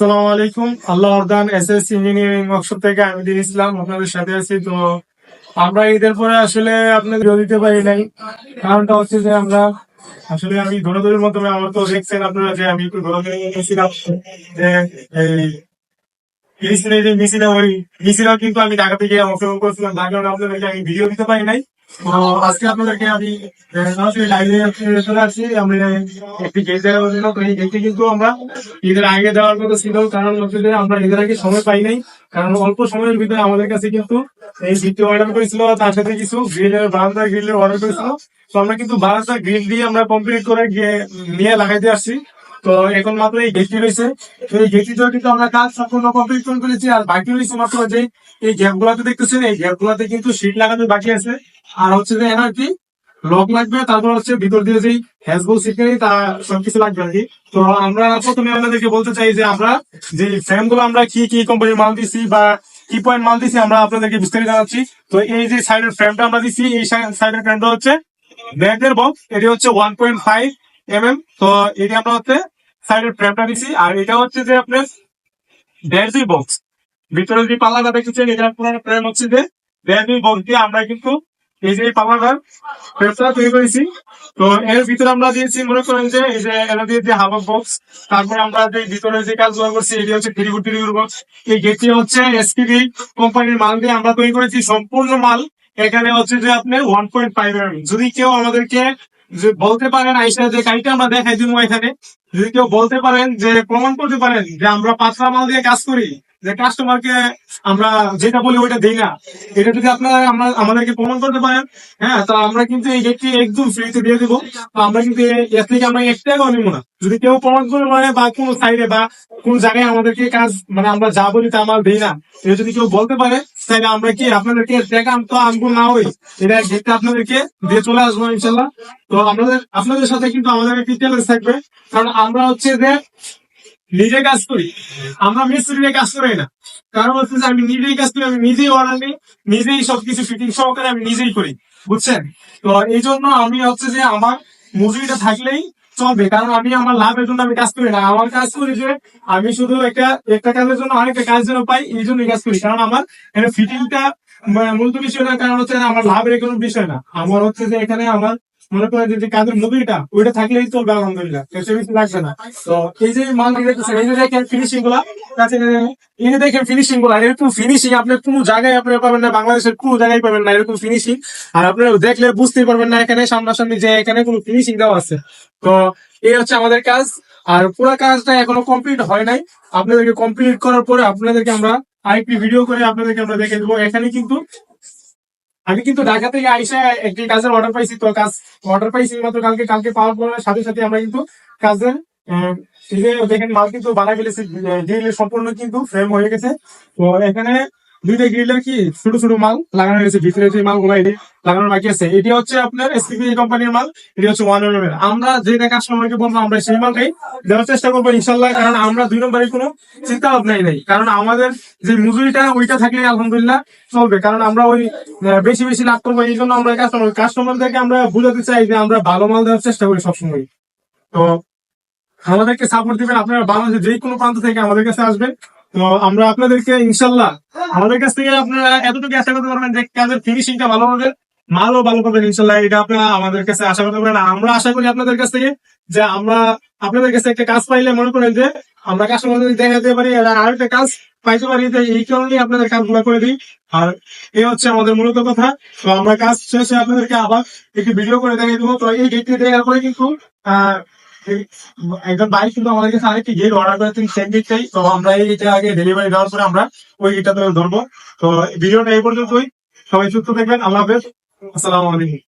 আসসালামু আলাইকুম। আল্লাহ অর্দান SS engineering workshop থেকে আমি দিয়েছিলাম আপনাদের সাথে আছি। তো আমরা ঈদের পরে আসলে আপনাদের ভিডিও দিতে পারি নাই। কারণটা হচ্ছে যে আমরা আসলে আমি দৌড়াদৌড়ির মাধ্যমে আমার তো দেখছেন আপনারা যে আমি একটু দৌড়াদৌড়ি গেছিলাম যে এই ফিলিস্তিনের যে মিছিলাও কিন্তু আমি ঢাকা থেকে অংশগ্রহণ করছিলাম, যার কারণে আপনাদেরকে আমি ভিডিও দিতে পারি নাই। তো আজকে আপনাদেরকে আমি সরাসরি লাইভে চলে আসছি। আমরা একটি গেট দেওয়ার জন্য, তো এই গেটটি কিন্তু আমরা ঈদের আগে দেওয়ার কথা ছিল, কারণ হচ্ছে যে আমরা ঈদের আগে সময় পাই নাই। কারণ অল্প সময়ের ভিতরে আমাদের কাছে কিন্তু এই গেটটি অর্ডার করেছিল, তার সাথে কিছু গ্রিলের বারান্দা গ্রিলের অর্ডার করেছিল। তো আমরা কিন্তু বারান্দা গ্রিল দিয়ে আমরা কমপ্লিট করে গিয়ে নিয়ে লাগাইতে আসছি। তো এখন মাত্র এই গেটটি রয়েছে, তো এই গেটটিতেও কিন্তু আমরা কাজ সম্পূর্ণ কমপ্লিট করেছি। আর বাকি রয়েছে মাত্র যে এই গ্যাপ গুলাতে দেখতেছেন, এই গ্যাপ গুলাতে কিন্তু শীট লাগানো বাকি আছে। আর হচ্ছে যে এখানে কি লক লাগবে, তারপর হচ্ছে ভিতর দিয়ে যেই হ্যাজবল সিটকারি তা সবকিছু লাগবে আর কি। তো আমরা প্রথমে আপনাদেরকে বলতে চাই যে আমরা যে ফ্রেম গুলো আমরা কি কি কোম্পানির মাল দিচ্ছি বা কি পয়েন্ট মাল দিচ্ছি আমরা আপনাদেরকে বিস্তারিত জানাচ্ছি। তো এই যে সাইডের ফ্রেমটা আমরা দিচ্ছি, এই সাইডের ফ্রেমটা হচ্ছে ব্যাগের বক্স, এটি হচ্ছে 1.5 mm। তো এটি আমরা হচ্ছে সাইডের ফ্রেমটা দিচ্ছি। আর এটা হচ্ছে যে আপনার ব্যাটারি বক্স, ভিতরে যে পাল্লাটা দেখতেছেন এটা আপনার ফ্রেম হচ্ছে যে ব্যাটারি বক্স দিয়ে আমরা কিন্তু এই যে পাল্লাটার ফ্রেমটা তৈরি করেছি। তো এর ভিতরে আমরা দিয়েছি মনে করেন যে এই যে এরা দিয়েছি হাফ বক্স। তারপরে আমরা যে ভিতরে যে কাজগুলো করছি এটি হচ্ছে থ্রি বক্স। এই গেটটি হচ্ছে এসপিবি কোম্পানির মাল দিয়ে আমরা তৈরি করেছি সম্পূর্ণ মাল। এখানে হচ্ছে যে আপনার 1.5 mm। যদি কেউ আমাদেরকে যে বলতে পারেন আইসা যে গাড়িটা আমরা দেখাই দিব এখানে, যদি কেউ বলতে পারেন যে প্রমাণ করতে পারেন যে আমরা পাতলা মাল দিয়ে কাজ করি, যে কাস্টমারকে আমরা যেটা বলি ওইটা দিই না, এটা যদি আপনারা আমাদেরকে প্রমাণ করতে পারেন, হ্যাঁ, তো আমরা কিন্তু এই গেটটি একদম ফ্রিতে দিয়ে দিব। তো আমরা কিন্তু এর থেকে আমরা 1 টাকাও নিব না। যদি কেউ প্রমাণ করে মানে বা কোনো সাইডে বা কোন জায়গায় আমাদেরকে কাজ মানে আমরা যা বলি তা আমরা দিই না, এটা যদি কেউ বলতে পারে তাহলে আমরা কি আপনাদেরকে টাকা তো আনবো না, ওই এটা গেটটা আপনাদেরকে দিয়ে চলে আসবো ইনশাল্লাহ। তো আপনাদের সাথে কিন্তু আমাদের একটি চ্যালেঞ্জ থাকবে, কারণ আমরা হচ্ছে যে নিজে কাজ করি, আমরা মিস্ত্রি কাজ করি না। কারণ হচ্ছে যে আমি নিজেই কাজ করি, আমি নিজেই অর্ডার নিই, নিজেই সবকিছু ফিটিং সহকারে আমি নিজেই করি, বুঝছেন। তো এই জন্য আমি হচ্ছে যে আমার মজুরিটা থাকলেই চলবে, কারণ আমি আমার লাভের জন্য আমি কাজ করি না। আমার কাজ করি যে আমি শুধু একটা কাজের জন্য আরেকটা কাজ যেন পাই, এই জন্যই কাজ করি। কারণ আমার এখানে ফিটিংটা মূলত বিষয় না, কারণ হচ্ছে আমার লাভের কোনো বিষয় না। আমার হচ্ছে যে এখানে আমার মনে করেন যে কাজের মুভিটা ওইটা থাকলেই চলবে, আলহামদুলিল্লাহ, এসে বেশি লাগবে না। তো এই যে মাল দেখতেছেন, এই যে দেখেন ফিনিশিং গুলা কাছে, এই যে দেখেন ফিনিশিং গুলা, এরকম ফিনিশিং আপনি কোনো জায়গায় আপনি পাবেন না, বাংলাদেশের কোনো জায়গায় পাবেন না এরকম ফিনিশিং। আর আপনারা দেখলে বুঝতেই পারবেন না এখানে সামনাসামনি যে এখানে কোনো ফিনিশিং দেওয়া আছে। তো এই হচ্ছে আমাদের কাজ। আর পুরো কাজটা এখনো কমপ্লিট হয় নাই, আপনাদেরকে কমপ্লিট করার পরে আপনাদেরকে আমরা আরেকটি ভিডিও করে আপনাদেরকে আমরা দেখে দেবো। এখানে কিন্তু আমি কিন্তু ঢাকা থেকে আইসা একটি কাজের অর্ডার পাইছি। তো কাজ অর্ডার পাইছি মাত্র কালকে পাওয়ার পরে সাথে সাথে আমরা কিন্তু কাজের এই যে দেখেন মাল কিন্তু বানাই ফেলেছি, গ্রিলের সম্পূর্ণ কিন্তু ফ্রেম হয়ে গেছে। তো এখানে দুইটা গ্রিলের কি ছোট ছোট মাল লাগানো হয়েছে, ভিতরে যে মালগুলো এটি লাগানোর বাকি আছে। এটি হচ্ছে আপনার এসপিবি কোম্পানির মাল, এটি হচ্ছে 1 mm। আমরা যেটা কাস্টমারকে বলবো আমরা সেই মালটাই দেওয়ার চেষ্টা করবো ইনশাল্লাহ, কারণ আমরা 2 নম্বরের কোনো চিন্তা ভাবনাই নেই। কারণ আমাদের যে মজুরিটা ওইটা থাকলে আলহামদুলিল্লাহ চলবে, কারণ আমরা ওই বেশি বেশি লাভ করবো। এই জন্য আমরা কাস্টমারদেরকে আমরা বুঝাতে চাই যে আমরা ভালো মাল দেওয়ার চেষ্টা করি সবসময়। তো আমাদেরকে সাপোর্ট দিবেন, আপনারা বাংলাদেশের যে কোনো প্রান্ত থেকে আমাদের কাছে আসবেন। তো আমরা আপনাদেরকে ইনশাল্লাহ আমাদের কাছ থেকে আপনারা এতটুকু আশা করতে পারবেন যে কাজের ফিনিশিংটা ভালো হবে, মালও ভালো পাবেন ইনশাল্লাহ। এটা আপনারা আমাদের কাছে আশা করতে পারেন। আমরা আশা করি আপনাদের কাছ থেকে যে আমরা আপনাদের কাছে একটা কাজ পাইলে মনে করেন যে আমরা কাস্টমারদের দেখাতে পারি আর একটা কাজ পাইতে পারি, এই কারণেই আপনাদের কাজগুলো করে দিই। আর এই হচ্ছে আমাদের মূলত কথা। তো আমরা কাজ শেষে আপনাদেরকে আবার একটি ভিডিও করে দেখাই দেবো। তো এই গেটটি দেখার পরে কিন্তু একজন ভাই কিন্তু আমাদের কাছে আরেকটি গেট অর্ডার করেছেন সেম গেটটাই। তো আমরা এইটা আগে ডেলিভারি দেওয়ার পরে আমরা ওই গেটটা ধরবো। তো ভিডিওটা এই পর্যন্তই, সবাই সুস্থ থাকবেন, আল্লাহ হাফেজ, আসসালামু আলাইকুম।